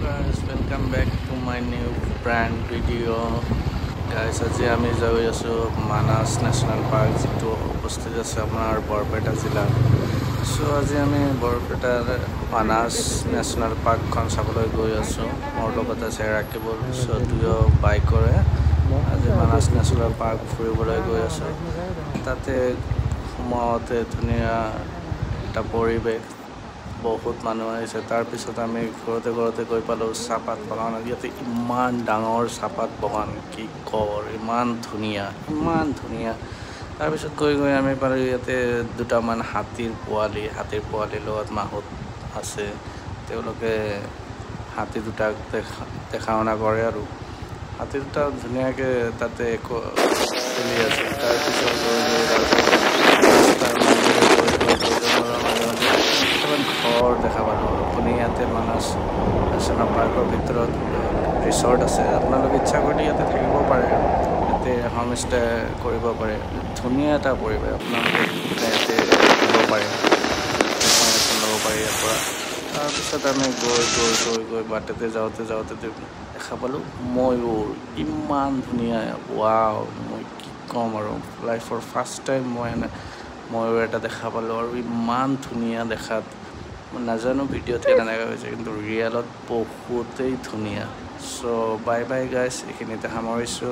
guys, welcome back to my new brand video. Guys, আজি আমি যাই আছো মানাস ন্যাশনাল পার্ক যেটো উপস্থিত আছে আমাৰ বৰপেটা জিলাত। সো আজি আমি বৰপেটাৰ মানাস ন্যাশনাল পাৰ্কখন চাবলৈ গৈ আছো। মোৰ লগত আছে ৰাকিবুল। সো দুয়ো বাইকৰে আজি মানাস ন্যাশনাল পাৰ্ক ফুৰিবলৈ গৈ আছো। তাতে সোমাওঁতে ধুনীয়া এটা পৰিৱেশ, বহুত মানুহ আহিছে। তাৰ পিছত আমি ঘৰতে গৈ পালোঁ চাহপাত বাগান। ইয়াতে ইমান ডাঙৰ চাহপাত বাগান, কি কৰ, ইমান ধুনীয়া। তাৰপিছত গৈ আমি পালোঁ ইয়াতে দুটামান হাতীৰ পোৱালিৰ লগত মাহত আছে। তেওঁলোকে হাতী দুটাক দেখা শুনা কৰে আৰু হাতী দুটা ধুনীয়াকৈ তাতে খেলি আছে। তাৰপিছত ঘৰ দেখা পালোঁ। আপুনি ইয়াতে মানাস নেশ্যনেল পাৰ্কৰ ভিতৰত ৰিচৰ্ট আছে। আপোনালোকে ইচ্ছা কৰিলে ইয়াতে থাকিব পাৰে, ইয়াতে হোমষ্টে কৰিব পাৰে। ধুনীয়া এটা পৰিৱেশ, আপোনালোকে ইয়াতে থাকিব পাৰে, ল'ব পাৰে ইয়াৰ পৰা। তাৰপিছত আমি গৈ বাটতে যাওঁতে দেখা পালোঁ ময়ূৰ। ইমান ধুনীয়া, ৱাও, মই কি ক'ম আৰু। লাইফৰ ফাৰ্ষ্ট টাইম মই ময়ূৰ এটা দেখা পালোঁ আৰু ইমান ধুনীয়া দেখাত। মই নাজানো ভিডিঅ'ত কেনেকৈ হৈছে, কিন্তু ৰিয়েলত বহুতেই ধুনীয়া। চ' বাই গাইছ, এইখিনিতে সামৰিছোঁ।